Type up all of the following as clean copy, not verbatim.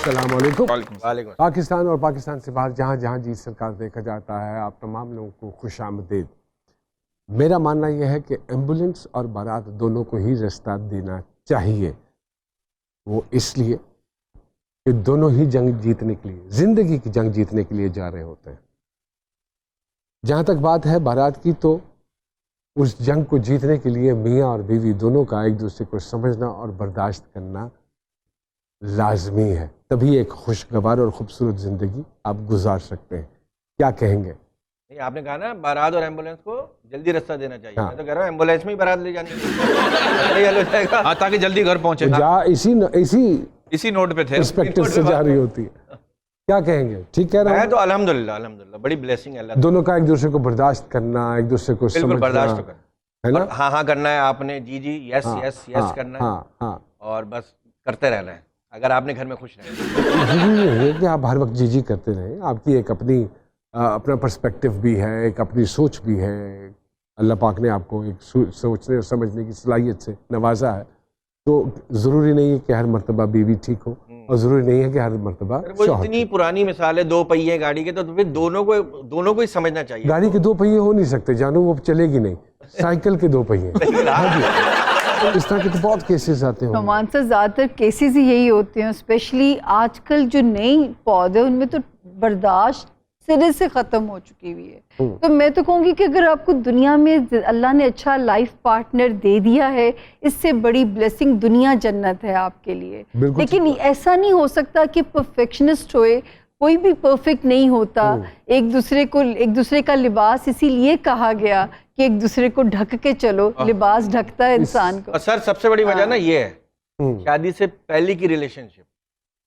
अस्सलाम वालेकुम। वालेकुम। पाकिस्तान और पाकिस्तान से बाहर जहाँ जहाँ जी सरकार देखा जाता है, आप तमाम लोगों को खुशामदीद। मेरा मानना यह है कि एम्बुलेंस और बारात दोनों को ही रास्ता देना चाहिए। वो इसलिए कि दोनों ही जंग जीतने के लिए, जिंदगी की जंग जीतने के लिए जा रहे होते हैं। जहाँ तक बात है बारात की, तो उस जंग को जीतने के लिए मियाँ और बीवी दोनों का एक दूसरे को समझना और बर्दाश्त करना लाजमी है, तभी एक खुशगवार और खूबसूरत ज़िंदगी आप गुजार सकते हैं। क्या कहेंगे? नहीं, आपने कहा ना बारात और एम्बुलेंस को जल्दी रास्ता देना चाहिए। हाँ। मैं तो कह रहा हूँ एम्बुलेंस में ही बारात ले जानी चाहिए। हल हो जाएगा। हाँ, ताकि जल्दी घर पहुंचे। जा इसी नोट पे थे। पर्सपेक्टिव से जा रही होती है। क्या कहेंगे? ठीक कह रहा मैं हूँ। तो अल्हम्दुलिल्लाह बड़ी ब्लेसिंग है अल्लाह। दोनों का एक दूसरे को बर्दाश्त करना, एक दूसरे को बिल्कुल समझना, बर्दाश्त तो करना है ना? और हाँ हाँ करना है आपने, जी जी यस यस यस करना है। हाँ हाँ। और बस करते रहना है अगर आपने घर में खुश रहना। जरूरी नहीं है कि आप हर वक्त जी करते रहें। आपकी एक अपना पर्सपेक्टिव भी है, एक अपनी सोच भी है। अल्लाह पाक ने आपको एक सोचने और समझने की सलाहियत से नवाजा है। तो ज़रूरी नहीं है कि हर मर्तबा बीवी ठीक हो और ज़रूरी नहीं है कि हर मर्तबा वो इतनी पुरानी मिसाल है 2 पहिए गाड़ी के, तो फिर दोनों को ही समझना चाहिए। गाड़ी के 2 पहिए हो नहीं सकते जानू, वो चलेगी नहीं। साइकिल के 2 पहिए। हाँ जी, इस तरह के तो बहुत केसेस आते हैं। नोमान से ज़्यादातर केसेस ही यही होते हैं, स्पेशली आजकल जो नई पौधे उनमें तो बर्दाश्त सिरे से ख़त्म हो चुकी हुई है। तो मैं तो कहूँगी कि अगर आपको दुनिया में अल्लाह ने अच्छा लाइफ पार्टनर दे दिया है, इससे बड़ी ब्लेसिंग दुनिया जन्नत है आपके लिए। लेकिन ऐसा नहीं हो सकता कि परफेक्शनिस्ट होए, कोई भी परफेक्ट नहीं होता। एक दूसरे का लिबास इसीलिए कहा गया कि एक दूसरे को ढक के चलो, लिबास ढकता है इंसान को। और सर सबसे बड़ी वजह ना ये है, शादी से पहले की रिलेशनशिप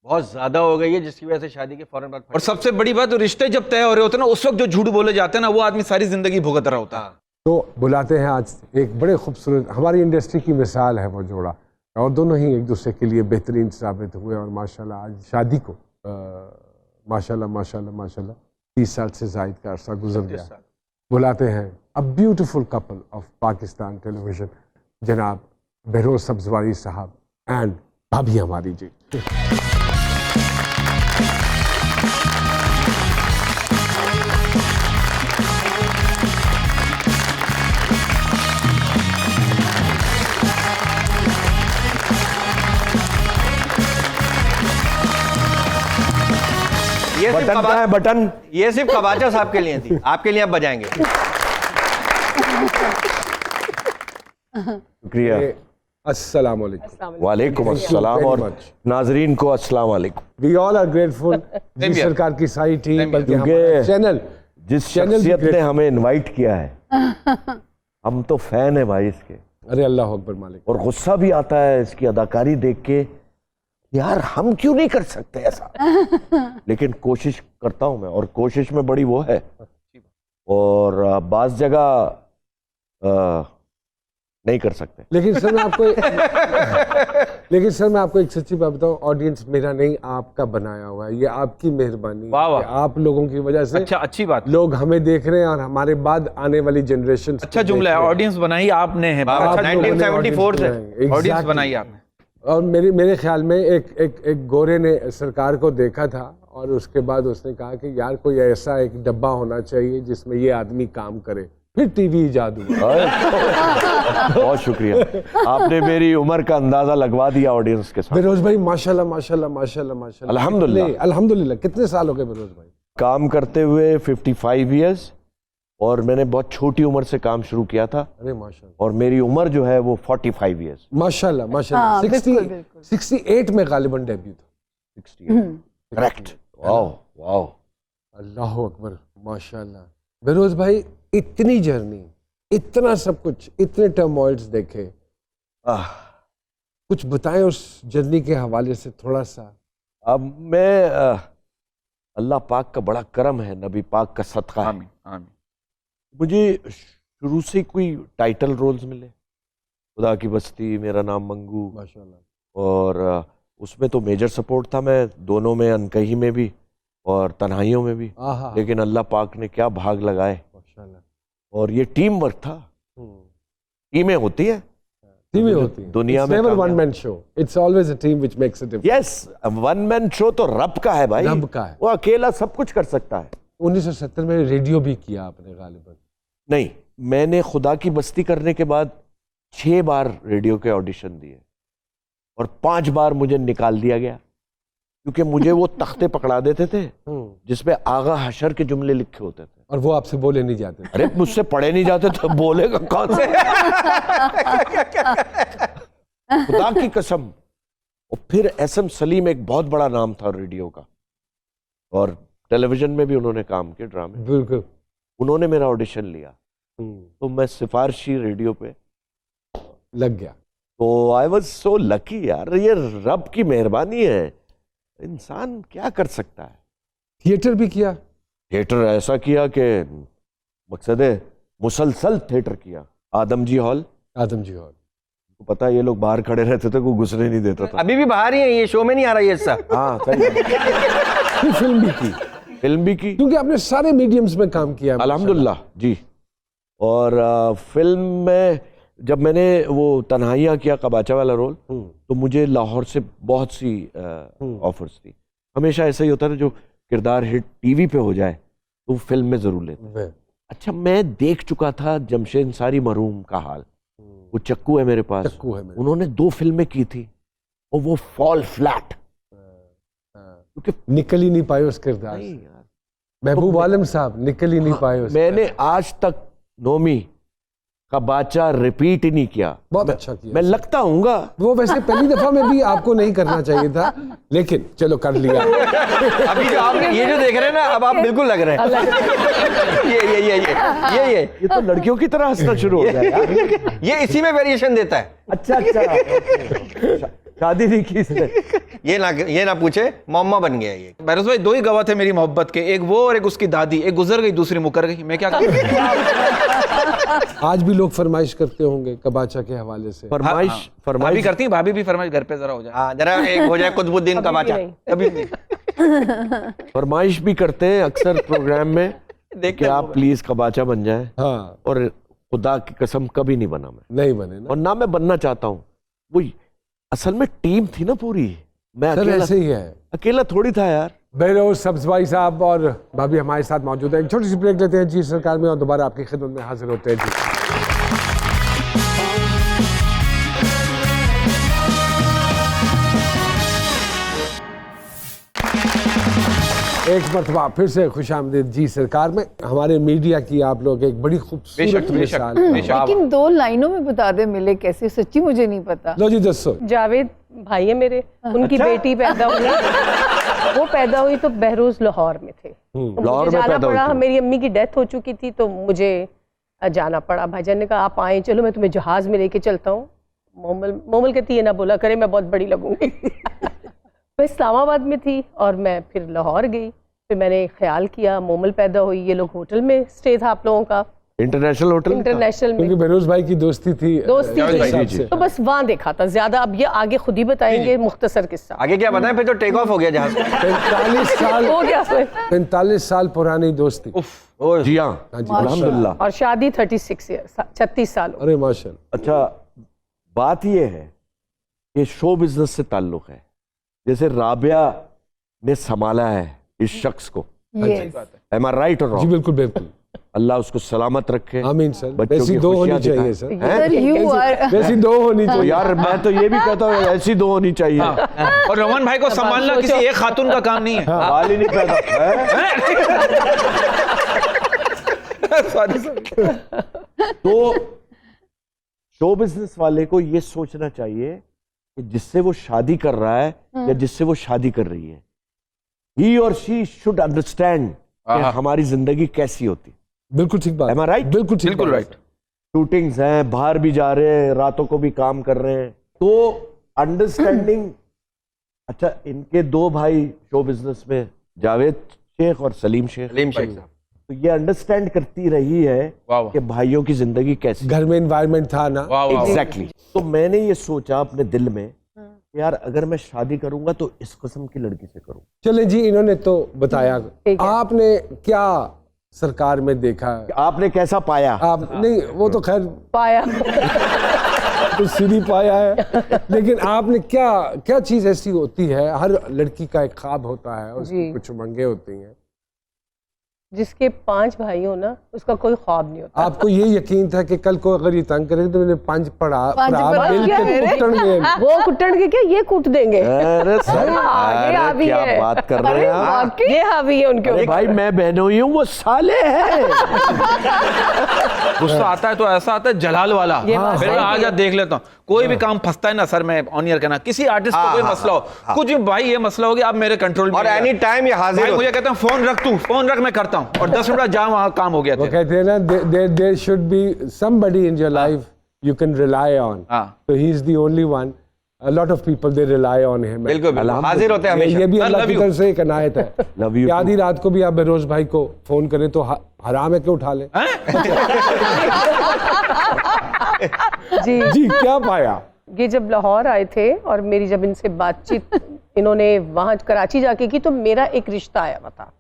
बहुत ज्यादा हो गई है, जिसकी वजह से शादी के फौरन बाद और सबसे बड़ी बात, रिश्ते जब तय हो रहे होते हैं ना, उस वक्त जो झूठ बोले जाते हैं ना, वो आदमी सारी जिंदगी भुगत रहा होता है। तो बुलाते हैं आज एक बड़े खूबसूरत, हमारी इंडस्ट्री की मिसाल है वो जोड़ा, और दोनों ही एक दूसरे के लिए बेहतरीन साबित हुए। और माशाल्लाह आज शादी को माशाल्लाह 30 साल से जायद का अरसा गुजर गया। बुलाते हैं a beautiful couple of Pakistan television, जनाब बहरोज सब्जवारी साहब एंड भाभी हमारी जी। बटन ये सिर्फ कबाचा साहब के लिए थी, आपके लिए आप बजाएंगे। शुक्रिया। अस्सलाम वालेकुम। वालेकुम अस्सलाम और नाजरीन को अस्सलाम वालेकुम। वी ऑल आर ग्रेटफुल जी सरकार की सारी टीम, बल्कि हमारा चैनल, जिस शख्सियत ने हमें इनवाइट किया है, हम तो फैन है भाई इसके। अरे अल्लाह अकबर मालिक। और गुस्सा भी आता है इसकी अदाकारी देख के, यार हम क्यों नहीं कर सकते ऐसा। लेकिन कोशिश करता हूं मैं, और कोशिश में बड़ी वो है, और बाज़ जगह नहीं कर सकते। लेकिन सर मैं आपको एक सच्ची बात बताऊं, ऑडियंस मेरा नहीं आपका बनाया हुआ है, ये आपकी मेहरबानी है। आप लोगों की वजह से अच्छा, अच्छी बात, लोग हमें देख रहे हैं और हमारे बाद आने वाली जनरेशन। अच्छा जुमला है, ऑडियंस बनाई आपने है। 1974 से ऑडियंस बनाई आपने। और मेरे ख्याल में एक गोरे ने सरकार को देखा था और उसके बाद उसने कहा कि यार कोई ऐसा एक डब्बा होना चाहिए जिसमें ये आदमी काम करे, फिर टीवी इजाद हुआ। बहुत शुक्रिया, आपने मेरी उम्र का अंदाजा लगवा दिया ऑडियंस के साथ। बहरोज भाई माशाल्लाह अल्हम्दुलिल्लाह। कितने साल हो गए बहरोज भाई काम करते हुए? 55 ईयर्स। और मैंने बहुत छोटी उम्र से काम शुरू किया था। अरे माशाल्लाह। और मेरी उम्र जो है वो 45 ईयर्स। माशाल्लाह 68 में गालिबन डेब्यू था। 68 करेक्ट। वाओ वाओ, अल्लाह अकबर माशाल्लाह। बहरोज भाई इतनी जर्नी, इतना सब कुछ, इतने टर्मोइल्स देखे, कुछ बताएं उस जर्नी के हवाले से थोड़ा सा। अब मैं अल्लाह पाक का बड़ा करम है, नबी पाक का सदका है। आमीन। मुझे शुरू से कोई टाइटल रोल्स मिले, खुदा की बस्ती, मेरा नाम मंगू, माशाल्लाह। और उसमें तो मेजर सपोर्ट था मैं, दोनों में, अनकही में भी और तन्हाइयों में भी। लेकिन अल्लाह पाक ने क्या भाग लगाए, माशाल्लाह। और ये टीम वर्क था। टीमें होती है, टीम ही होती है। दुनिया में never won man show, it's always a team which makes a difference. Yes, one man show तो रब का है भाई, रब का है। वो अकेला सब कुछ कर सकता है। 1970 में रेडियो भी किया आपने गालिबन। नहीं, मैंने खुदा की बस्ती करने के बाद 6 बार रेडियो के ऑडिशन दिए और 5 बार मुझे निकाल दिया गया, क्योंकि मुझे वो तख्ते पकड़ा देते थे जिसपे आगा हशर के जुमले लिखे होते थे, और वो आपसे बोले नहीं जाते थे। अरे मुझसे पढ़े नहीं जाते तो बोलेगा कौन से? खुदा की कसम। और फिर एसएम सलीम एक बहुत बड़ा नाम था रेडियो का, और टेलीविजन में भी उन्होंने काम किया, ड्रामे। बिल्कुल। उन्होंने मेरा ऑडिशन लिया तो मैं सिफारिशी रेडियो पे लग गया। तो आई वॉज सो लकी यार, ये रब की मेहरबानी है, इंसान क्या कर सकता है। थिएटर भी किया। थिएटर ऐसा किया कि मकसद है मुसलसल थिएटर किया। आदमजी हॉल, आदमजी हॉल, तो पता है ये लोग बाहर खड़े रहते थे, कोई घुसने नहीं देता था। अभी भी बाहर ही है, ये शो में नहीं आ रहा ये हिस्सा। हाँ सही। फिर फिल्म भी की, फिल्म भी की, क्योंकि आपने सारे मीडियम्स में काम किया। अल्हम्दुलिल्लाह जी। और फिल्म में जब मैंने वो तन्हाइयाँ किया, कबाचा वाला रोल, तो मुझे लाहौर से बहुत सी ऑफर्स थी। हमेशा ऐसा ही होता है, जो किरदार हिट टीवी पे हो जाए तो फिल्म में जरूर लेते। अच्छा, मैं देख चुका था जमशेद अंसारी मरहूम का हाल, वो चक्कू है मेरे पास, चक्कू है मेरे। उन्होंने 2 फिल्में की थी और वो फॉल फ्लैट, क्योंकि निकल ही नहीं पाए उस किरदार नहीं से। यार, महबूब आलम साहब निकल ही नहीं पाए उस। मैंने आज तक नोमी का बाचा रिपीट ही नहीं किया। बहुत अच्छा किया। मैं लगता हूँगा वो वैसे पहली दफा में भी आपको नहीं करना चाहिए था, लेकिन चलो कर लिया। अभी जो आप ये जो देख रहे हैं ना, अब आप बिल्कुल लग रहे हैं। ये तो लड़कियों की तरह हंसना शुरू हो गया यार। ये इसी में वेरिएशन देता है। अच्छा अच्छा, शादी नहीं की इसने। ये ना पूछे, मम्मा बन गया ये। बहरोज भाई 2 ही गवाह थे मेरी मोहब्बत के, एक वो और एक उसकी दादी। एक गुजर गई, दूसरी मुकर गई, मैं क्या करूं? आज भी लोग फरमाइश करते होंगे कबाचा के हवाले से। फरमाइश भाभी फरमाइश करती है, भाभी भी फरमाइश घर पे जरा हो जाए। हाँ, जरा एक हो जाए कुतुबुद्दीन का बाचा। कभी नहीं। फरमाइश भी करते हैं अक्सर प्रोग्राम में कि आप प्लीज कबाचा बन जाए, हाँ, और खुदा की कसम कभी नहीं बना मैं, नहीं बने ना। और ना मैं बनना चाहता हूँ। वो असल में टीम थी ना पूरी, मैं सर अकेला ऐसे ही है। अकेला थोड़ी था यार। बहरोज सब्ज भाई साहब और भाभी हमारे साथ मौजूद है। एक छोटी सी ब्रेक लेते हैं जी सरकार में, और दोबारा आपकी खिदमत में हाजिर होते हैं जी। एक मरतबा फिर से खुशामदीद जी सरकार में। हमारे मीडिया की आप लोग एक बड़ी खूबसूरत मिसाल। लेकिन 2 लाइनों में बता दे मिले कैसे, सच्ची मुझे नहीं पता। लो जी दसो। जावेद भाई है मेरे, उनकी बेटी पैदा हुई, वो पैदा हुई तो बहरोज लाहौर में थे, तो लाहौर मुझे में जाना पैदा हुई पड़ा। थी। मेरी अम्मी की डेथ हो चुकी थी तो मुझे जाना पड़ा। भाईजान ने कहा आप आए, चलो मैं तुम्हें जहाज में लेके चलता हूँ। मोमल कहती है ना बोला करे, मैं बहुत बड़ी लगूंगी। मैं इस्लामाबाद में थी और मैं फिर लाहौर गई। फिर मैंने ख्याल किया मोमल पैदा हुई, ये लोग होटल में स्टे था आप लोगों का, इंटरनेशनल होटल इंटरनेशनल क्योंकि में बहरोज भाई की दोस्ती थी। दोस्ती जावेद भाई थी, से। तो बस वहाँ देखा था ज्यादा। अब ये आगे खुद ही बताएंगे मुख्तसर किस्सा। आगे क्या बताएं, फिर तो टेक ऑफ हो गया जहाज। 45 साल हो गया फिर। 45 साल पुरानी दोस्ती। जी हाँ, हाँ जी, अल्हम्दुलिल्लाह। और शादी 36 ईयर 36 साल हो गए। अरे माशाल्लाह। अच्छा, बात यह है कि शो बिजनेस से ताल्लुक है। जैसे राबिया ने संभाला है इस शख्स को, Yes. एम आई राइट और जी रॉन्ग? बिल्कुल बिल्कुल। अल्लाह उसको सलामत रखे। आमीन सर। बच्चों वैसी की 2 होनी खुशियां चाहिए दिखाए। सर। हैं? सर यू आर वैसी 2 होनी तो चाहिए। यार मैं तो ये भी कहता हूँ ऐसी 2 होनी चाहिए। और रोमन भाई को संभालना किसी एक खातून का काम नहीं है। बाल ही नहीं पैदा तो शो बिजनेस वाले को ये सोचना चाहिए कि जिससे वो शादी कर रहा है या जिससे वो शादी कर रही है, ही और शी शुड अंडरस्टैंड कि हमारी जिंदगी कैसी होती। बिल्कुल ठीक बात। Am I right? बिल्कुल ठीक बिल्कुल बात। राइट। शूटिंग्स हैं, बाहर भी जा रहे हैं, रातों को भी काम कर रहे हैं, तो अंडरस्टैंडिंग। अच्छा, इनके 2 भाई शो बिजनेस में, जावेद शेख और सलीम शेख, सलीम शेख साहब। तो ये अंडरस्टैंड करती रही है वाह वाह। कि भाइयों की जिंदगी कैसी। घर में एनवायरनमेंट था ना। वाह वाह। एग्जैक्टली। तो मैंने ये सोचा अपने दिल में, यार अगर मैं शादी करूंगा तो इस किस्म की लड़की से करूं। चले जी, इन्होंने तो बताया। ठीक है। आपने क्या सरकार में देखा? आपने कैसा पाया? आप नहीं, वो तो खैर पाया तो सीढ़ी पाया है। लेकिन आपने क्या क्या चीज ऐसी होती है, हर लड़की का एक ख्वाब होता है, उसकी जी। कुछ उमंगें होती हैं, जिसके 5 भाई हो ना, उसका कोई ख्वाब नहीं होता। आपको ये यकीन था कि कल को अगर ये तंग करेगी तो मैंने 5 पढ़ा पांच पढ़ा दिया मेरे। कुटणगे। वो कुटण के क्या, ये कूट देंगे। अरे सर, आगे अरे हावी क्या है। बात कर रहे हैं आप? ये हावी है उनके अरे ऊपर। भाई मैं बहनोई हूँ, वो साले हैं। गुस्सा आता है तो ऐसा आता है जलाल वाला। ये बात फिर सही मैं आज है। देख लेता हूँ, कोई भी काम फंसता है ना सर, मैं ऑन ईयर कहना, किसी आर्टिस्ट को कोई मसला हो, कुछ भी भाई ये मसला हो गया, आप मेरे कंट्रोल में और नहीं है। एनी टाइम ये हाजिर भाई होता मुझे कहते हैं फोन रख, तू फोन रख, मैं करता हूँ, और 10 मिनट जहाँ वहाँ काम हो गया वो था। कहते हैं ना, there should be somebody in your life you can rely on, हाँ। तो he is the only one. A lot of people they rely on him. बिल्कुल बिल्कुल हाजिर होते हैं ये हमेशा। भी I अल्लाह love की you. तरफ से एक इनायत है। Love you कि आधी too. रात को भी आप बेरोज भाई को फोन करें तो हराम है कि उठा ले। जी जी क्या पाया? ये जब लाहौर आए थे और मेरी जब इनसे बातचीत इन्होंने वहाँ कराची जाके की, तो मेरा एक रिश्ता आया हुआ था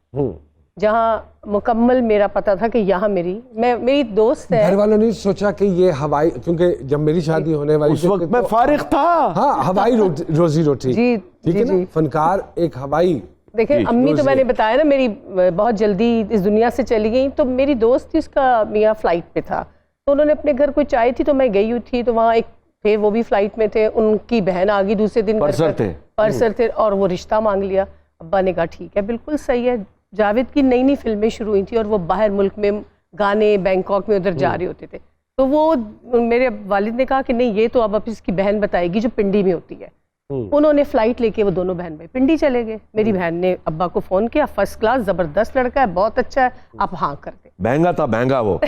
जहाँ मुकम्मल मेरा पता था कि यहाँ मेरी दोस्त है। घर वालों ने सोचा कि ये हवाई, क्योंकि जब मेरी शादी होने वाली उस थी वक्त तो- मैं फारिग था। हाँ, हवाई रोजी रोटी। जी, ठीक है जी, ना, जी। फनकार एक हवाई। देखिए जी, अम्मी तो रोज़ी। मैंने बताया ना, मेरी बहुत जल्दी इस दुनिया से चली गई, तो मेरी दोस्त थी, उसका मियाँ फ्लाइट पे था, तो उन्होंने अपने घर कोई चाय थी तो मैं गई हुई थी, तो वहाँ एक थे, वो भी फ्लाइट में थे, उनकी बहन आ गई दूसरे दिन घर परसर पर। थे। परसर थे, और वो रिश्ता मांग लिया। अब्बा ने कहा ठीक है, बिल्कुल सही है। जावेद की नई नई फिल्में शुरू हुई थी और वो बाहर मुल्क में गाने, बैंकॉक में उधर जा रहे होते थे, तो वो मेरे वालिद ने कहा कि नहीं, ये तो अब इसकी बहन बताएगी जो पिंडी में होती है। उन्होंने फ्लाइट लेके वो दोनों बहन भाई पिंडी चले गए। मेरी बहन ने अब्बा को फोन किया, फर्स्ट क्लास जबरदस्त लड़का है, बहुत अच्छा है, आप हाँ कर दे। महंगा था, महंगा वो।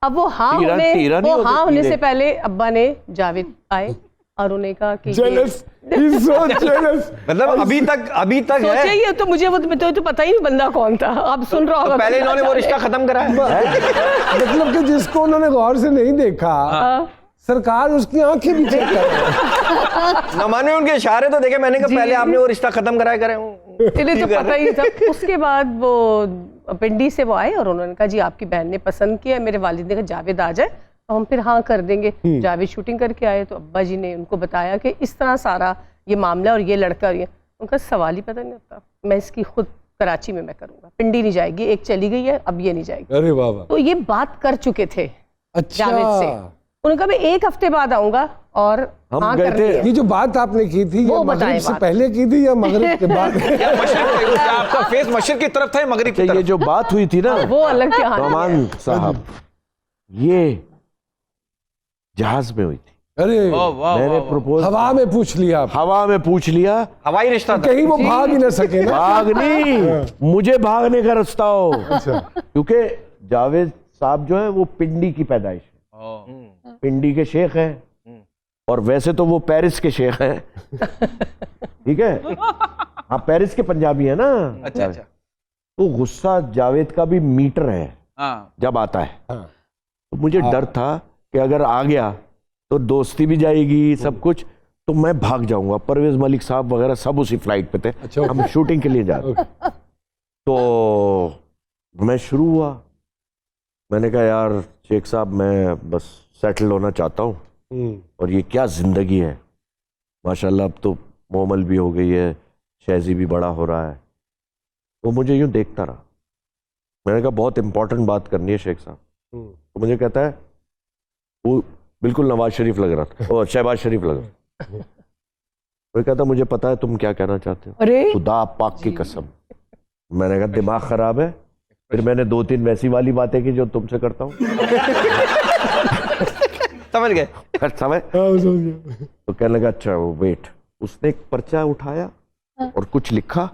अब वो हाँ टीरा नहीं वो हाँ होते, होने टीरे। से पहले अब्बा ने जावेद आए और उन्हें कहा कि Jealous, he's so jealous. मतलब अभी तक है। सोचा ही है, तो मुझे वो तो पता ही नहीं बंदा कौन था। आप सुन रहा तो होगा पहले इन्होंने वो रिश्ता खत्म करा है। मतलब कि जिसको उन्होंने गौर से नहीं देखा, सरकार उसकी आंखें भी चेक कर रही है। न माने उनके इशारे तो देखे, मैंने कहा पहले आपने वो रिश्ता खत्म कराया करे। इन्हें तो पता ही था। उसके बाद वो पिंडी से वो आए और उन्होंने कहा जी आपकी बहन ने पसंद किया। मेरे वालिद ने कहा जावेद आ जाए तो हम फिर हाँ कर देंगे। जावेद शूटिंग करके आए तो अब्बा जी ने उनको बताया कि इस तरह सारा ये मामला और ये लड़का और ये, उनका सवाल ही पता नहीं होता। मैं इसकी खुद कराची में मैं करूँगा, पिंडी नहीं जाएगी, एक चली गई है अब ये नहीं जाएगी। अरे बाबा, तो ये बात कर चुके थे अच्छा। जावेद से। उन्होंने कहा मैं 1 हफ्ते बाद आऊंगा और हम हाँ गए कर थे। दिया। ये जो बात आपने की थी, ये वो मगरिब बताएं से बात। पहले की थी या मगरिब के बाद? क्या मशरिक, क्या आपका फेस मशरिक की तरफ था या मगरिब की अच्छा, ये तरफ? जो बात हुई थी ना वो अलग कहानी है। नौमान साहब, ये जहाज में हुई थी। अरे वाह, वाह, मैंने वाह, वाह। प्रपोज हवा में पूछ लिया आप। हवा में पूछ लिया। हवाई रिश्ता था। कहीं वो भाग ही ना सके ना। भाग नहीं, मुझे भागने का रास्ता हो। क्योंकि जावेद साहब जो है वो पिंडी की पैदाइश है, पिंडी के शेख हैं, और वैसे तो वो पेरिस के शेख हैं। ठीक है, हाँ पेरिस के पंजाबी है ना। अच्छा अच्छा। तो गुस्सा जावेद का भी मीटर है हाँ। जब आता है। हाँ। तो मुझे डर था कि अगर आ गया तो दोस्ती भी जाएगी, सब कुछ, तो मैं भाग जाऊंगा। परवेज मलिक साहब वगैरह सब उसी फ्लाइट पे थे। अच्छा, हम शूटिंग के लिए जा रहे थे। तो मैं शुरू हुआ, मैंने कहा यार शेख साहब मैं बस सेटल होना चाहता हूँ, और ये क्या जिंदगी है। माशाल्लाह अब तो मोमल भी हो गई है, शहजी भी बड़ा हो रहा है। वो मुझे यूं देखता रहा। मैंने कहा बहुत इंपॉर्टेंट बात करनी है शेख साहब। तो मुझे कहता है, वो बिल्कुल नवाज शरीफ लग रहा था, और शहबाज शरीफ लग रहा था। वो कहता मुझे पता है तुम क्या कहना चाहते हो, अरे खुदा पाक की कसम। मैंने कहा दिमाग खराब है। फिर मैंने 2-3 वैसी वाली बातें की जो तुमसे करता हूँ। समझ गए। समय तो कहने लगा अच्छा वो वेट। उसने एक पर्चा उठाया और कुछ लिखा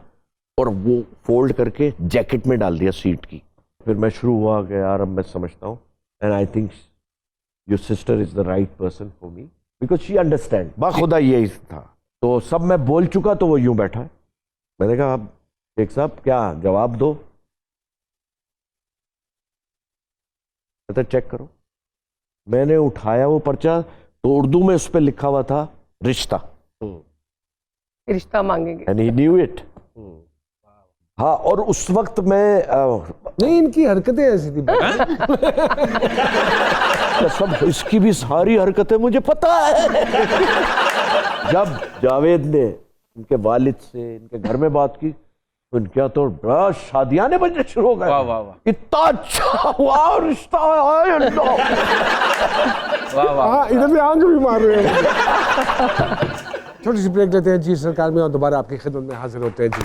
और वो फोल्ड करके जैकेट में डाल दिया सीट की। फिर मैं शुरू हुआ कि यार अब मैं समझता हूँ, and I think your sister is the right person for me because she understand. बाखुदा यही था। तो सब मैं बोल चुका तो वो यूं बैठा है। मैंने कहा आप शेख साहब क्या जवाब दो। कहता चेक करो। मैंने उठाया वो पर्चा तो उर्दू में उस पर लिखा हुआ था रिश्ता, रिश्ता मांगेंगे। And he knew it. हाँ, और उस वक्त मैं नहीं, इनकी हरकतें ऐसी थी। कसम, इसकी भी सारी हरकतें मुझे पता है। जब जावेद ने इनके वालिद से इनके घर में बात की, तो इनके यहाँ तो बड़ा शादियां बजने शुरू हो गए। वाह वाह वाह इतना अच्छा हुआ रिश्ता है अल्लाह। वाह वाह। हाँ, इधर से आंख भी मार रहे हैं। छोटी सी ब्रेक लेते हैं जी सरकार में और दोबारा आपकी खिदमत में हाजिर होते हैं जी।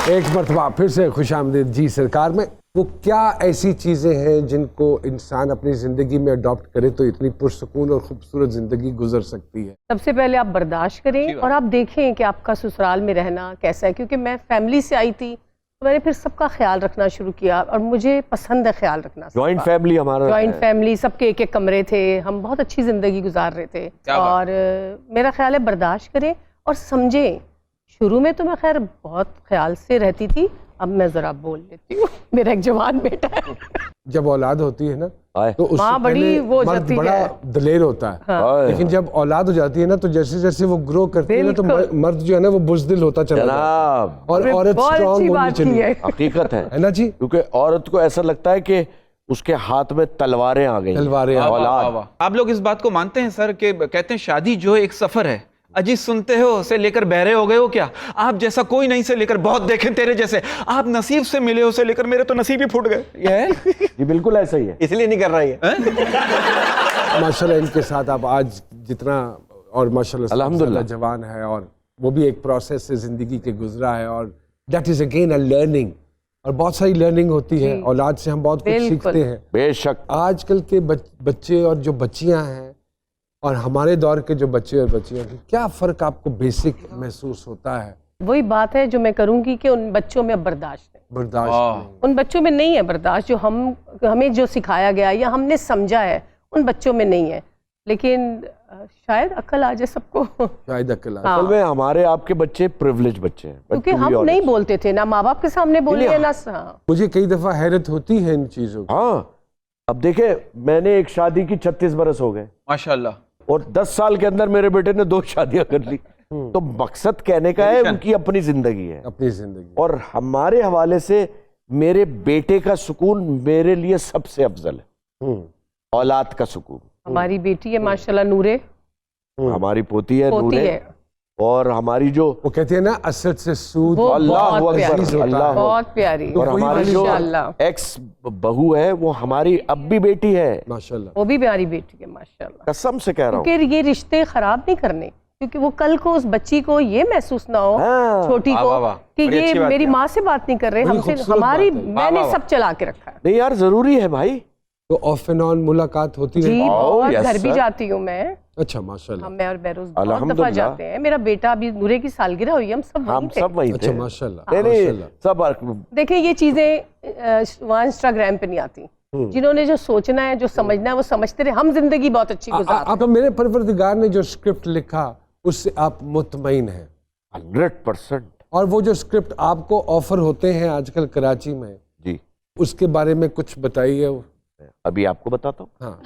एक मरतबा फिर से खुशामदीद जी सरकार में। वो क्या ऐसी चीज़ें हैं जिनको इंसान अपनी ज़िंदगी में अडॉप्ट करे तो इतनी पुरसकून और खूबसूरत ज़िंदगी गुजर सकती है? सबसे पहले आप बर्दाश्त करें और आप देखें कि आपका ससुराल में रहना कैसा है, क्योंकि मैं फैमिली से आई थी तो मैंने फिर सबका ख्याल रखना शुरू किया और मुझे पसंद है ख्याल रखना। जॉइंट फैमिली हमारा, जॉइंट फैमिली, सबके एक एक कमरे थे, हम बहुत अच्छी ज़िंदगी गुजार रहे थे। क्या बात। और मेरा ख्याल है बर्दाश्त करें और समझें। शुरू में तो मैं खैर बहुत ख्याल से रहती थी, अब मैं जरा बोल लेती हूँ। मेरा एक जवान बेटा है। जब औलाद होती है ना आए। तो उससे माँ बड़ी पहले वो हो मर्द जाती बड़ा है। दलेर होता है। आए। लेकिन जब औलाद हो जाती है ना तो जैसे जैसे वो ग्रो करती है ना तो बिल्कुल। मर्द जो है ना वो बुज़दिल होता चला जाता है जनाब, और औरत बहुत स्ट्रांग अच्छी होनी बात की चाहिए, है। हकीकत है ना जी? क्योंकि औरत को ऐसा लगता है कि उसके हाथ में तलवारें आ गई। तलवारें आ गई। औलाद। आप लोग इस बात को मानते हैं सर कि कहते हैं शादी जो है एक सफर है। अजी सुनते हो से लेकर बहरे हो गए हो क्या? आप जैसा कोई नहीं से लेकर बहुत देखे तेरे जैसे। आप नसीब से मिले हो से लेकर मेरे तो नसीब ही फूट गए। ये है? जी बिल्कुल ऐसा ही है। इसलिए नहीं कर रहा ये। माशाल्लाह इनके साथ आप आज जितना और माशाल्लाह से अल्हम्दुलिल्लाह ज़्यादा जवान है और वो भी एक प्रोसेस से ज़िंदगी के गुजरा है और that is again a learning. और बहुत सारी लर्निंग होती है, औलाद से हम बहुत कुछ बिल्कुल। सीखते हैं। बेशक। आजकल के बच्चे और जो बच्चियां हैं और हमारे दौर के जो बच्चे और बच्चियां हैं, क्या फ़र्क आपको बेसिक महसूस होता है? वही बात है जो मैं करूँगी कि उन बच्चों में अब बर्दाश्त है। बर्दाश्त हाँ। नहीं। उन बच्चों में नहीं है बर्दाश्त, जो हमें जो सिखाया गया या हमने समझा है उन बच्चों में नहीं है। लेकिन शायद अक्ल आ जाए सबको। शायद अकेला हाँ। असल में हमारे आपके बच्चे प्रिविलेज बच्चे हैं, क्योंकि to be हम honest। नहीं बोलते थे, ना माँ बाप के सामने बोले नहीं, ना। हाँ। मुझे कई दफ़ा हैरत होती है इन चीज़ों की। हाँ, अब देखे मैंने एक शादी की 36 बरस हो गए माशाल्लाह। और 10 साल के अंदर मेरे बेटे ने 2 शादियां कर ली। तो मकसद कहने का है उनकी अपनी जिंदगी है अपनी ज़िंदगी और हमारे हवाले से मेरे बेटे का सुकून मेरे लिए सबसे अफजल है। औलाद का सुकून। हमारी बेटी है माशाल्लाह, नूरे हमारी पोती है, पोती नूरे। है, और हमारी जो वो कहते हैं ना असद से सूद वो अल्लाह बहुत अकबर, प्यारी, अल्लाह बहुत प्यारी। और वही हमारी जो माशाल्लाह। एक्स बहू है वो हमारी अब भी बेटी है। माशाल्लाह। वो भी प्यारी बेटी है माशाल्लाह। कसम से कह रहा हूँ। क्योंकि ये रिश्ते खराब नहीं करने, क्योंकि वो कल को उस बच्ची को ये महसूस ना हो, हाँ। छोटी वाह, को, वाह, वाह। कि बड़ी ये अच्छी बात मेरी है। माँ से बात नहीं कर रहे, बड़ी हमसे खूबसूरत हमारी बात है। मैंने वाह, वाह। सब चला के रखा है। नहीं यार, जरूरी है भाई। तो ऑफ एंड ऑन मुलाकात होती जी है? बहुत, yes, घर भी sir। जाती हूँ मैं। अच्छा माशाल्लाह। मैं और बेरोज बहुत दफा अल्हम्दुलिल्लाह। जाते हैं। मेरा बेटा अभी नूरे की सालगिरह हुई, हम सब हम वहीं थे। सब वहीं अच्छा थे। माशाल्लाह। नहीं नहीं, माशाल्लाह। सब देखिए ये चीजें वहाँ इंस्टाग्राम पे नहीं आती। जिन्होंने जो सोचना है, जो समझना है, वो समझते रहे। हम जिंदगी बहुत अच्छी गुजार आप मेरे परवरदिगार ने जो स्क्रिप्ट लिखा उससे आप मुतमईन हैं? 100%। और वो जो स्क्रिप्ट आपको ऑफर होते हैं आजकल कराची में, जी उसके बारे में कुछ बताइए। अभी आपको बताता हूँ। हाँ।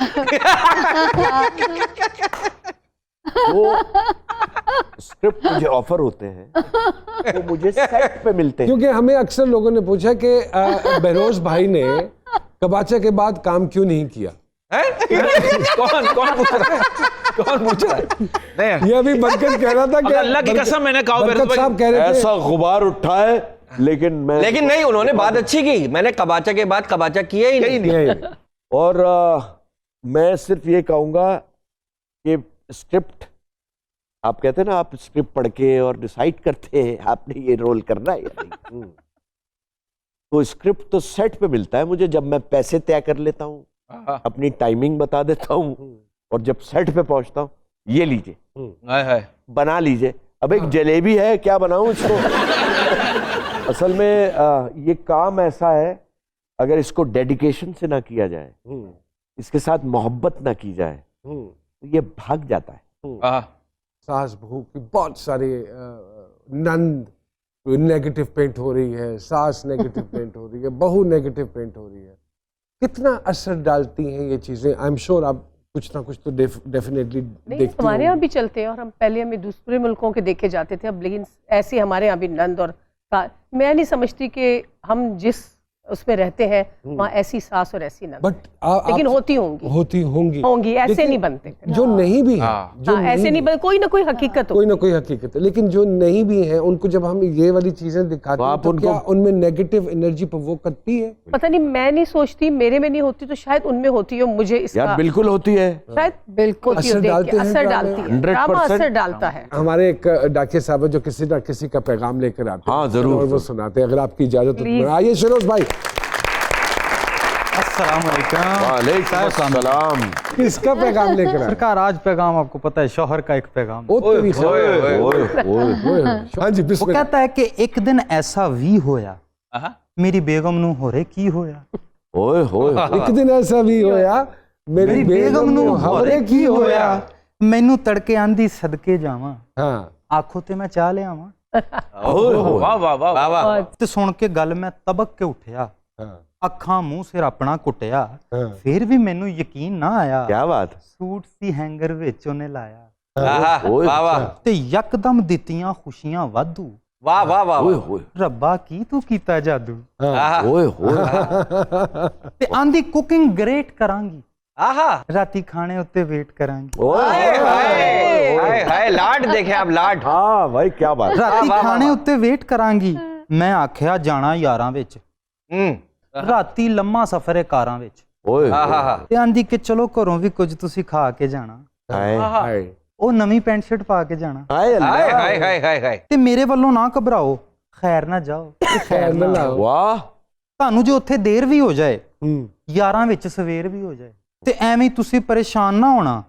वो स्क्रिप्ट मुझे ऑफर होते हैं, वो मुझे सेट पे मिलते हैं। क्योंकि हमें अक्सर लोगों ने पूछा कि बहरोज भाई ने कबाचा के बाद काम क्यों नहीं किया? कौन कौन पूछ रहा है? कौन पूछ रहा है? नहीं, ये अभी बरकत कह रहा था कि अल्लाह की कसम मैंने कहा बरकत बरकत साहब कह रहे थे ऐसा गुबार उठा है, लेकिन मैं लेकिन नहीं, उन्होंने बात अच्छी की। मैंने कबाचा के बाद कबाचा किया ही नहीं। नहीं। और मैं सिर्फ ये कहूंगा कि स्क्रिप्ट, आप कहते हैं ना, आप स्क्रिप्ट पढ़ के और डिसाइड करते हैं आपने ये रोल करना है या नहीं। तो स्क्रिप्ट तो सेट पे मिलता है मुझे, जब मैं पैसे तय कर लेता हूँ, अपनी टाइमिंग बता देता हूँ, और जब सेट पे पहुंचता हूँ, ये लीजिए हाय हाय। बना लीजिए। अब एक जलेबी है, क्या बनाऊं इसको। असल में ये काम ऐसा है, अगर इसको डेडिकेशन से ना किया जाए, इसके साथ मोहब्बत ना की जाए, तो ये भाग जाता है। आहा। सास बहू की बहुत सारे नंद नेगेटिव पेंट हो रही है, सास नेगेटिव पेंट हो रही है, बहू नेगेटिव पेंट हो रही है। कितना असर डालती हैं ये चीज़ें? आई एम श्योर आप कुछ ना कुछ तो डेफिनेटली नहीं, देखती हमारे यहाँ होंगी। भी चलते हैं और हम पहले हमें दूसरे मुल्कों के देखे जाते थे, अब लेकिन ऐसे हमारे यहाँ भी नंद और मैं नहीं समझती कि हम जिस उसमें रहते हैं वहाँ ऐसी सास और ऐसी नंद, बट लेकिन होती होंगी होंगी ऐसे लेकिन नहीं बनते। जो नहीं भी है, हाँ। जो हाँ, ऐसे नहीं बनते, कोई ना कोई हकीकत कोई हो। ना कोई हकीकत है, लेकिन जो नहीं भी है उनको जब हम ये वाली चीजें दिखाते तो हैं आप तो उनको- क्या उनमें नेगेटिव एनर्जी प्रोवोक करती है? पता नहीं, मैं नहीं सोचती, मेरे में नहीं होती तो शायद उनमें होती हो। मुझे इसका यार बिल्कुल होती है। शायद बिल्कुल होती हो, असर देख डालते के हैं असर ड्रामे। डालती है, 100% ड्रामा असर डालता है। हमारे एक डाकिया साहब है जो किसी ना किसी का पैगाम लेकर आते हाँ, हैं जरूर। और वो सुनाते हैं, अगर आपकी इजाजत हो Please। तो आइए शिरोज भाई। अस्सलाम वालेकुम। वालेकुम अस्सलाम। किसका पैगाम लेकर आए? सरकार, आज पैगाम आपको पता है, शौहर का एक पैगाम। ओ तेरी खैर। ओए, ओए, ओए ओए ओए, हाँ जी वो बिस्मिल्लाह। कहता है कि एक दिन ऐसा भी होया, हाँ। मेरी बेगम नू होरे की होया, ओए ओए एक दिन ऐसा भी होया मेरी बेगम नू हवरे की होया। मैनू तड़के आंदी सदके जावा, हाँ आखो ते मैं चाह ले आवा। वाह वाह वाह वाह। ते सुन के गल मैं तबक के उठिया, हाँ ਅੱਖਾਂ ਮੂੰਹ ਸਿਰ ਆਪਣਾ ਕੁੱਟਿਆ, हाँ ਫਿਰ ਵੀ ਮੈਨੂੰ ਯਕੀਨ ਨਾ ਆਇਆ। क्या बात। ਸੂਟ ਸੀ ਹੈਂਗਰ ਵਿੱਚ ਉਹਨੇ ਲਾਇਆ, आहा, ओए, वाह वाह ਤੇ ਯਕਦਮ ਦਿੱਤੀਆਂ ਖੁਸ਼ੀਆਂ ਵਾਧੂ। वाह वाह वाह ओए वाह। ओए ਰੱਬਾ ਕੀ ਤੂੰ ਕੀਤਾ ਜਾਦੂ। आहा, ओए ओए ਤੇ ਆਂਦੀ ਕੁਕਿੰਗ ਗ੍ਰੇਟ ਕਰਾਂਗੀ, आहा। ਰਾਤੀ ਖਾਣੇ ਉੱਤੇ ਵੇਟ ਕਰਾਂਗੀ। हाय हाय हाय हाय, लाड देखे आप, लाड। हाँ भाई क्या बात। ਰਾਤੀ ਵਾਹ, ਖਾਣੇ ਵਾਹ। ਉੱਤੇ ਵੇਟ ਕਰਾਂਗੀ। ਮੈਂ ਆਖਿਆ ਜਾਣਾ ਯਾਰਾਂ ਵਿੱਚ, ਰਾਤੀ ਲੰਮਾ ਸਫ਼ਰ ਹੈ ਕਾਰਾਂ ਵਿੱਚ। ओए आहा, ਤੇ ਆਂਦੀ ਕਿ ਚਲੋ ਘਰੋਂ ਵੀ ਕੁਝ ਤੁਸੀਂ ਖਾ ਕੇ ਜਾਣਾ, हाय हाय। ਉਹ ਨਵੀਂ ਪੈਂਟ ਸ਼ਰਟ ਪਾ ਕੇ ਜਾਣਾ। हाय हाय अल्लाह। हाय हाय हाय हाय। ਤੇ ਮੇਰੇ ਵੱਲੋਂ ਨਾ ਘਬਰਾਓ, ਖੈਰ ਨਾ ਜਾਓ, खैर न लाओ। वाह। ਤੁਹਾਨੂੰ ਜੇ ਉੱਥੇ ਦੇਰ ਵੀ ਹੋ ਜਾਏ, हम्म, ਯਾਰਾਂ ਵਿੱਚ ਸਵੇਰ ਵੀ ਹੋ ਜਾਏ, ਤੇ ਐਵੇਂ ਹੀ ਤੁਸੀਂ ਪਰੇਸ਼ਾਨ ਨਾ ਹੋਣਾ,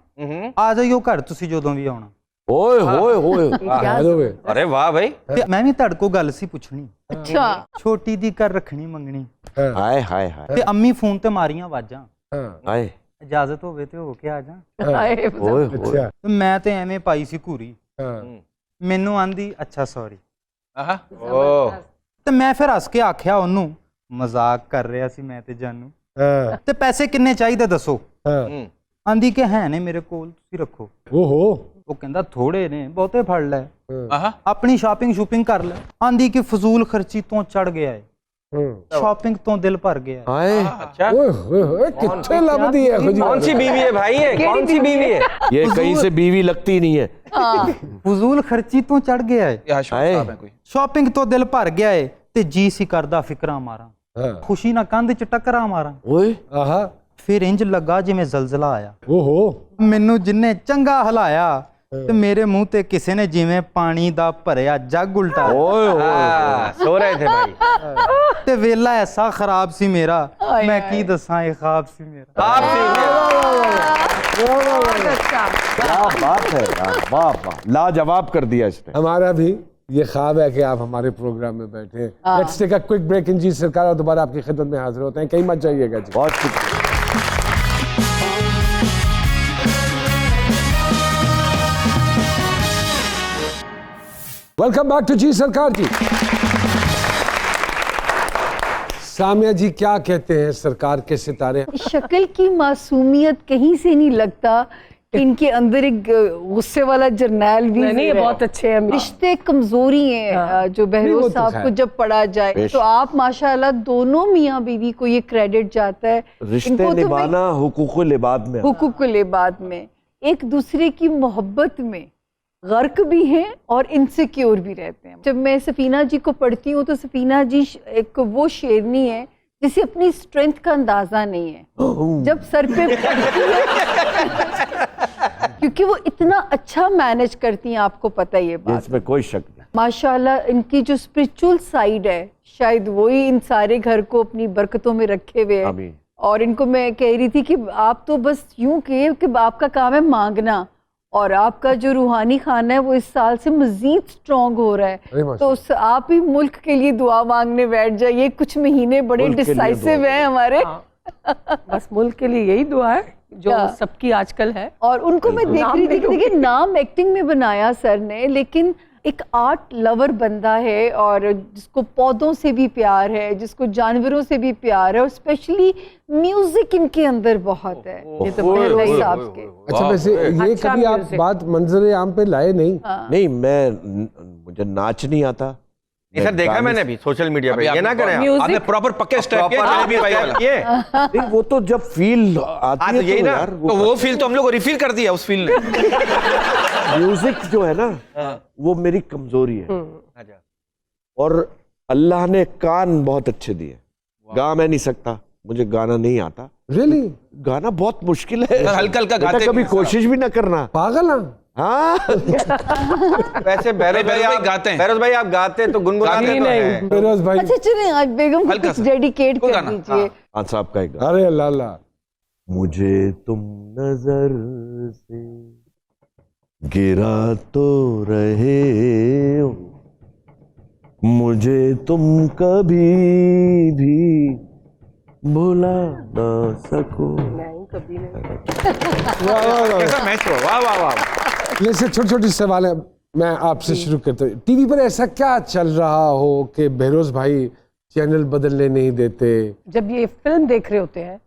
ਆ ਜਾਈਓ ਘਰ ਤੁਸੀਂ ਜਦੋਂ ਵੀ ਆਉਣਾ। ओए ओए ओए हेलो बे। अरे वाह भाई। ਤੇ ਮੈਂ ਵੀ ਤੁਹਾਡੇ ਕੋਲ ਗੱਲ ਸੀ ਪੁੱਛਣੀ, अच्छा ਛੋਟੀ ਦੀ ਕਰ ਰੱਖਣੀ ਮੰਗਣੀ। हाँ हाय हाय हाय ਤੇ ਅੰਮੀ ਫੋਨ ਤੇ ਮਾਰੀਆਂ ਆਵਾਜ਼ਾਂ, हाँ हाय ਇਜਾਜ਼ਤ ਹੋਵੇ ਤੇ ਹੋ ਕੇ ਆ ਜਾ। हाय, ओए ओए अच्छा ਤੇ ਮੈਂ ਤੇ ਐਵੇਂ ਪਾਈ ਸੀ ਘੂਰੀ, हाँ ਮੈਨੂੰ ਆਂਦੀ ਅੱਛਾ ਸੌਰੀ। आहा, ओह, ਤੇ ਮੈਂ ਫਿਰ ਹੱਸ ਕੇ ਆਖਿਆ ਉਹਨੂੰ, ਮਜ਼ਾਕ ਕਰ ਰਿਹਾ ਸੀ ਮੈਂ ਤੇ ਜਾਨੂ, हाँ ਤੇ ਪੈਸੇ ਕਿੰਨੇ ਚਾਹੀਦੇ ਦੱਸੋ। हाँ ਆਂਦੀ ਕਿ ਹੈ ਨੇ ਮੇਰੇ ਕੋਲ, ਤੁਸੀਂ ਰੱਖੋ। ओहो ਉਹ ਕਹਿੰਦਾ ਥੋੜੇ ਨੇ, ਬਹੁਤੇ ਫੜ ਲੈ, आहा, ਆਪਣੀ ਸ਼ਾਪਿੰਗ ਸ਼ੂਪਿੰਗ ਕਰ ਲੈ। ਆਂਦੀ ਕਿ ਫਜ਼ੂਲ ਖਰਚੀ ਤੋਂ ਚੜ ਗਿਆ ਹੈ, हम्म। ਸ਼ਾਪਿੰਗ ਤੋਂ ਦਿਲ ਭਰ ਗਿਆ ਹੈ। हाय। अच्छा। ओए ओए कितने लबदी है खुजी। कौन सी बीवी है भाई ये? कौन सी बीवी है? ये कहीं से बीवी लगती नहीं है। ਫਜ਼ੂਲ ਖਰਚੀ ਤੋਂ ਚੜ ਗਿਆ ਹੈ, हाय ਸ਼ਾਪਿੰਗ ਤੋਂ ਦਿਲ ਭਰ ਗਿਆ ਹੈ, ਤੇ ਜੀ ਸੀ ਕਰਦਾ ਫਿਕਰਾਂ ਮਾਰਾਂ, हाँ ਖੁਸ਼ੀ ਨਾਲ ਕੰਧ 'ਚ ਟੱਕਰਾਂ ਮਾਰਾਂ। ओए आहा ਫਿਰ ਇੰਜ ਲੱਗਾ ਜਿਵੇਂ ਜ਼ਲਜ਼ਲਾ ਆਇਆ, ओहो ਮੈਨੂੰ ਜਿੰਨੇ ਚੰਗਾ ਹਲਾਇਆ, ਤੇ ਮੇਰੇ ਮੂੰਹ ਤੇ ਕਿਸੇ ਨੇ ਜਿਵੇਂ ਪਾਣੀ ਦਾ ਭਰਿਆ ਜੱਗ ਉਲਟਾਇਆ। ओए ओए हाँ, सो रहे थे भाई। ਤੇ ਵੇਲਾ ਐਸਾ ਖਰਾਬ ਸੀ ਮੇਰਾ, ਮੈਂ ਕੀ ਦੱਸਾਂ ਇਹ ਖਾਬ ਸੀ ਮੇਰਾ। आप भी बहुत अच्छा। क्या बात है यार, वाह वाह, लाजवाब कर दिया इसने। हमारा भी ये ख्वाब है कि आप हमारे प्रोग्राम में बैठे। Let's take a quick break in जी सरकार और दोबारा आपकी खिदमत में हाजिर होते हैं, कहीं मत जाइएगा जी। बहुत शुक्रिया। वेलकम बैक टू जी सरकार जी। सामिया जी क्या कहते हैं सरकार के सितारे? शक्ल की मासूमियत कहीं से नहीं लगता कि इनके अंदर एक गुस्से वाला जर्नैल भी नहीं, ये बहुत अच्छे हैं अम्मी। रिश्ते कमजोरी हैं जो नहीं, वो बहरोज तो साहब खैर। को जब पढ़ा जाए बेश। तो आप माशाल्लाह दोनों मियाँ बीवी को ये क्रेडिट जाता है। रिश्ते इनको तो मैं- निभाना हुकूकुल इबाद में आता है। हुकूकुल इबाद में एक दूसरे की मोहब्बत में गर्क भी हैं और इनसिक्योर भी रहते हैं। जब मैं सफीना जी को पढ़ती हूँ तो सफीना जी एक वो शेरनी है जिसे अपनी स्ट्रेंथ का अंदाजा नहीं है। जब सर पे पड़ती है क्योंकि वो इतना अच्छा मैनेज करती हैं, आपको पता ही है बात। इसमें कोई शक नहीं। माशाल्लाह इनकी जो स्पिरिचुअल साइड है शायद वही इन सारे घर को अपनी बरकतों में रखे हुए है। आमीन। और इनको मैं कह रही थी कि आप तो बस यूं कहे कि आपका काम है मांगना, और आपका जो रूहानी खाना है वो इस साल से मजीद स्ट्रॉन्ग हो रहा अरे है। माशाल्लाह। तो आप भी मुल्क के लिए दुआ मांगने बैठ जाइए, कुछ महीने बड़े मुल्क के लिए डिसाइसिव दुआ। हैं हमारे। बस मुल्क के लिए यही दुआ है जो हाँ। सबकी आजकल है। और उनको मैं देख नाम रही थी नहीं कि देखिए नाम एक्टिंग में बनाया सर ने, लेकिन एक आर्ट लवर बंदा है और जिसको पौधों से भी प्यार है, जिसको जानवरों से भी प्यार है, और स्पेशली म्यूजिक इनके अंदर बहुत है। ये तो पहले ही साहब के। अच्छा, वैसे ये अच्छा कभी आप music। बात मंजरे आम पे लाए नहीं? नहीं, मुझे नाच नहीं आता। नहीं सर, देखा मैंने भी सोशल मीडिया पे, ये ना करें आप। आपने प्रॉपर पक्के स्टेप किए जलेबी भाई वाला। ये नहीं, वो तो जब फील आती हाँ, है तो यही तो ना, यार तो वो फील तो हम लोग को रिफिल कर दिया उस फील ने। म्यूजिक जो है ना वो मेरी कमजोरी है। अच्छा, और अल्लाह ने कान बहुत अच्छे दिए। गा मैं नहीं सकता, मुझे गाना नहीं आता। रियली? गाना बहुत मुश्किल है। हल्का हल्का बेटा, गाते कभी भी हैं, कोशिश भी ना करना। पागल हाँ? हाँ। वैसे बहरोज भाई आप गाते हैं। बहरोज भाई आप गाते तो गुनगुनाते तो हैं। फिरोज भाई। अच्छा चलिए, आज बेगम को हल्का कुछ सा। डेडिकेट कोई कर गाना, दीजिए। हाँ साहब का एक गाना। अरे अल्लाह अल्लाह। मुझे तुम नजर से गिरा तो रहे हो, मुझे तुम कभी भी भुला ना सको। नहीं, कभी नहीं। कैसा मैच हुआ, वाह वाह वाह। जैसे छोटे छोटे सवाल है, मैं आपसे शुरू करता हूँ। टीवी पर ऐसा क्या चल रहा हो कि बहरोज भाई चैनल बदलने नहीं देते? जब ये फिल्म देख रहे होते हैं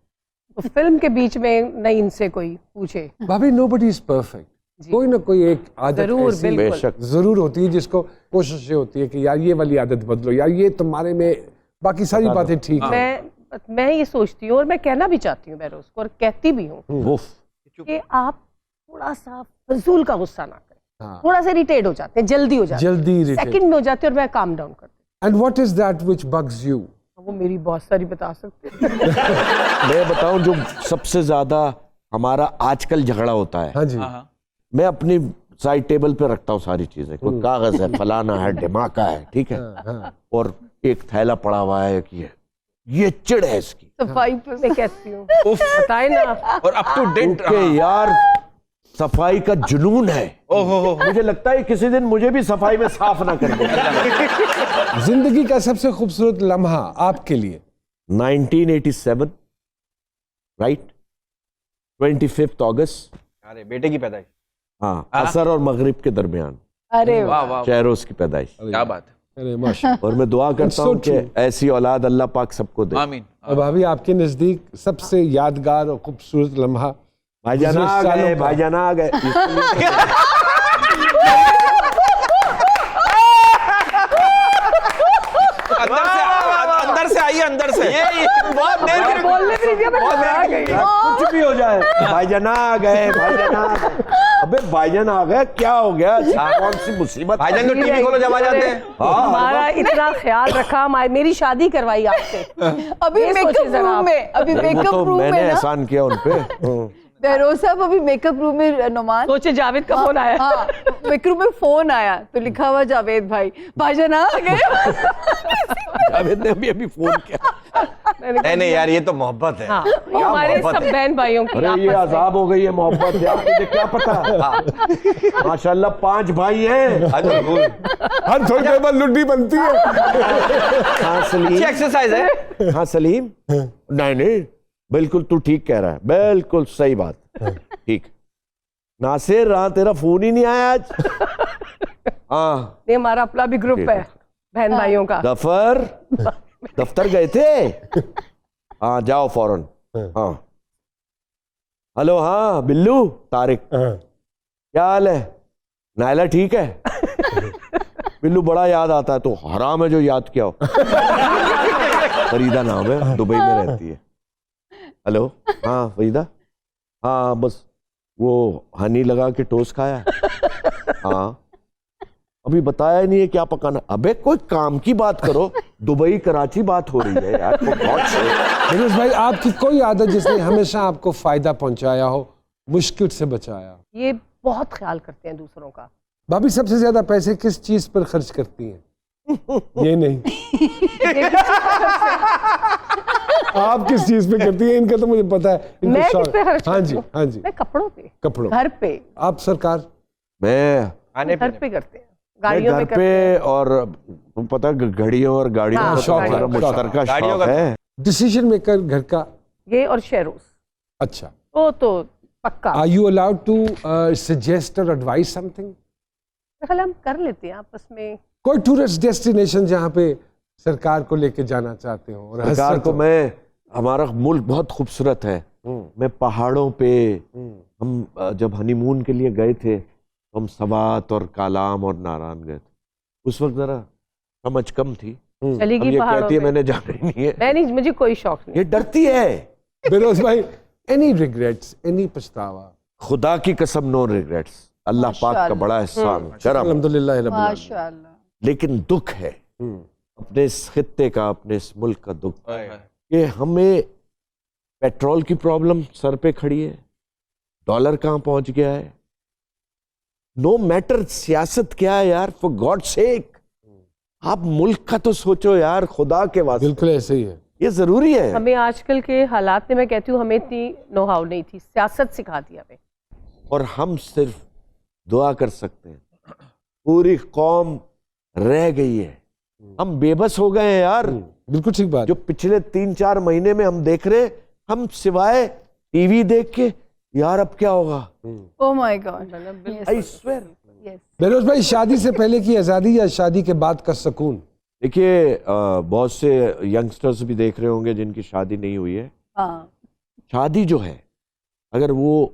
तो फिल्म के बीच में नहीं इनसे कोई पूछे। भाभी, नोबडी इज परफेक्ट। कोई ना कोई एक आदत जरूर, ऐसी बिल्कुल। बेशक। जरूर होती है जिसको कोशिश ये होती है कि यार ये वाली आदत बदलो, यार ये तुम्हारे में, बाकी सारी बातें ठीक है। मैं ये सोचती हूँ और मैं कहना भी चाहती हूँ बहरोज को, और कहती भी हूँ उफ। कि आप थोड़ा सा फजूल का गुस्सा ना करें। हाँ। थोड़ा सा इरिटेट हो जाते हैं, जल्दी हो जाते हैं, जल्दी irritate। सेकंड में हो जाते हैं, और मैं काम डाउन करती and what is that which bugs you? हूँ। वो मेरी बहुत सारी बता सकते हैं। मैं बताऊं, जो सबसे ज्यादा हमारा आजकल झगड़ा होता है, हाँ जी। मैं अपनी साइड टेबल पे रखता हूँ सारी चीजें। कोई कागज है, फलाना है, धमाका है, ठीक है, और एक थैला पड़ा हुआ है कि ये चिड़ है इसकी। सफाई पे मैं कहती हूँ, बताए ना। और अप टू डेट। ओके यार, सफाई का जुनून है। ओहो, मुझे लगता है किसी दिन मुझे भी सफाई में साफ ना कर दे। जिंदगी का सबसे खूबसूरत लम्हा आपके लिए? 1987, राइट, 25 अगस्त। अरे बेटे की पैदाइश। हाँ, असर और मगरिब के दरमियान अरे वाह वाह, शहरोज की पैदाइश। क्या बात है। अरे माशाल्लाह। और मैं दुआ करता so हूँ कि true। ऐसी औलाद अल्लाह पाक सबको दे। आमीन। अब भाभी, आपके नजदीक सबसे यादगार और खूबसूरत लम्हा? भाईजान आ सालों गए, का। भाईजान आ गए। अंदर से आइए, अंदर से। ये बहुत देर की बोलने भी नहीं दिया, मैं घबरा गई। कुछ भी हो जाए, भाईजान आ गए, भाईजान आ गए। अबे भाईजान आ गए, क्या हो गया? कौन सी मुसीबत? भाईजान तो टीवी खोलो जब आ जाते हैं। हमारा इतना ख्याल रखा, मेरी शादी करवाई आपसे। अभी ये सोचिए मेकअप जरा रूम आप। में, अभी वो मेकअप तो रूम मैंने में ना, एहसान किया उनपे। बहरोज साहब अभी मेकअप रूम में, नुमान सोचे जावेद का फोन आया। हाँ, मेकअप रूम में फोन आया तो लिखा हुआ जावेद भाई, भाईजान आ गए। जावेद ने अभी फोन किया। नहीं नहीं यार, ये तो मोहब्बत है। हाँ, वो हमारे मोहब्बत सब है। बहन भाइयों की अरे आपस ये में। अजाब हो गई है मोहब्बत यार, तुझे क्या पता? माशाल्लाह 5 भाई हैं। हर थोड़ी देर बाद लुड्डी बनती है। हाँ सलीम। अच्छी एक्सरसाइज है। हाँ सलीम, नहीं नहीं, बिल्कुल तू ठीक कह रहा है, बिल्कुल सही बात। ठीक। नासिर, हाँ तेरा फोन ही नहीं आया आज। हाँ, ये हमारा अपना भी ग्रुप है बहन भाइयों का। गफर, दफ्तर गए थे? हाँ जाओ फौरन। हाँ, हेलो, हाँ बिल्लू, तारिक, क्या हाल है? नायला ठीक है? बिल्लू बड़ा याद आता है, तो हराम है जो याद किया हो। फरीदा नाम है, दुबई में रहती है। हेलो, हाँ फरीदा, हाँ बस वो हनी लगा के टोस्ट खाया। हाँ, अभी बताया ही नहीं है क्या पकाना। अबे कोई काम की बात करो, दुबई कराची बात हो रही है यार। फिरोज भाई, आपकी कोई आदत जिसने हमेशा आपको फायदा पहुंचाया हो, मुश्किल से बचाया? ये बहुत ख्याल करते हैं दूसरों का। भाभी, सबसे ज्यादा पैसे किस चीज पर खर्च करती हैं? ये नहीं, आप किस चीज पे करती हैं? इनका तो मुझे पता है। इनको मैं शौक- किस पे खर्च हाँ करती जी, हूँ? हाँ जी। मैं कपड़ों पे, कपड़ों, घर पे, आप सरकार? मैं घर पे करते हैं, मैं गाड़ियों घर पे करते पे, हैं। और घड़ियों और गाड़ियों हाँ, का शौक है, हमारा मुश्तरका गाड़ियों शौक का- है। डिसीजन मेकर घर का? ये और शेरोज अच्छा। तो पक्का। Are you allowed to suggest or advice something? ख्याल हम कर लेते हैं आपस में। कोई टूरिस्ट डेस्टिनेशन जहाँ पे सरकार को लेके जाना चाहते हो? और सरकार हसरत को हो? हमारा मुल्क बहुत खूबसूरत है। मैं पहाड़ों पे, हम जब हनीमून के लिए गए थे तो हम सवात और कालाम और नारायण गए थे। उस वक्त जरा समझ कम थी। अब चलेगी ये पहाड़ों कहती है पे। मैंने जाना ही नहीं है, मैं नहीं, मुझे कोई शौक नहीं। ये डरती है। बेरोज भाई, एनी रिग्रेट्स, एनी पछतावा? खुदा की कसम, नो रिग्रेट्स। अल्लाह पाक का माशाअल्लाह। बड़ा एहसान, करम। अल्हम्दुलिल्लाह रब्बिल आलमीन। माशाअल्लाह। लेकिन दुख है अपने इस खित्ते का, अपने इस मुल्क का दुख हाय, हाय। कि हमें पेट्रोल की प्रॉब्लम सर पे खड़ी है, डॉलर कहाँ पहुंच गया है। नो मैटर सियासत क्या है यार, फॉर गॉड सेक आप मुल्क का तो सोचो यार, खुदा के वास्ते। बिल्कुल ऐसे ही है। ये जरूरी है। हमें आजकल के हालात में, मैं कहती हूँ हमें इतनी नो हाउ नहीं थी, सियासत सिखा दी हमें। और हम सिर्फ दुआ कर सकते हैं, पूरी कौम रह गई है, हम बेबस हो गए हैं यार। बिल्कुल ठीक बात। जो पिछले 3-4 महीने में हम देख रहे, हम सिवाय टीवी देख के यार अब क्या होगा। Oh my God. I swear. Yes. Bureaus भाई, शादी से पहले की आजादी या शादी के बाद का सुकून? देखिए, बहुत से यंगस्टर्स भी देख रहे होंगे जिनकी शादी नहीं हुई है। हाँ। शादी जो है, अगर वो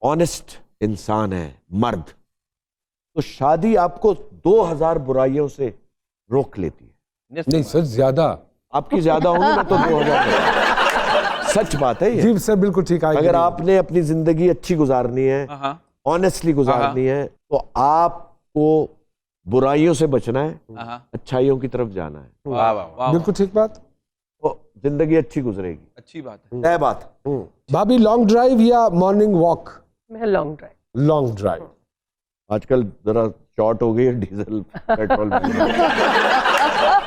ऑनेस्ट इंसान है, मर्द, तो शादी आपको 2000 बुराइयों से रोक लेती है। नहीं सर, ज्यादा। आपकी ज्यादा होंगी ना तो 2000। सच बात है ये। जी सर, बिल्कुल ठीक है। अगर आपने अपनी जिंदगी अच्छी गुजारनी है, हाँ, ऑनेस्टली गुजारनी है, तो आपको बुराइयों से बचना है, हाँ। अच्छाइयों की तरफ जाना है, वाह वाह वाह। बिल्कुल ठीक बात। तो जिंदगी अच्छी गुजरेगी। अच्छी बात है। तय बात। भाभी, लॉन्ग ड्राइव या मॉर्निंग वॉक? मैं लॉन्ग ड्राइव। Long drive. आजकल जरा शॉर्ट हो गई है डीजल पेट्रोल।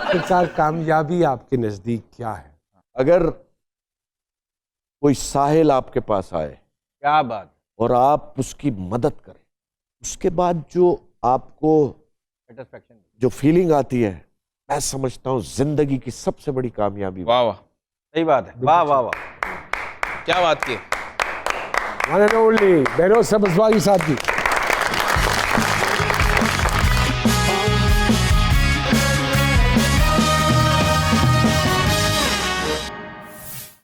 सरकार, कामयाबी आपके नजदीक क्या है? अगर कोई साहिल आपके पास आए क्या बात। और आप उसकी मदद करें, उसके बाद जो आपको सेटिस्फेक्शन। जो फीलिंग आती है, मैं समझता हूँ जिंदगी की सबसे बड़ी कामयाबी। वाह वाह, सही बात है। वाह वाह वाह। क्या बात की। वन एंड ओनली बेरोज सबजवारी साहब की।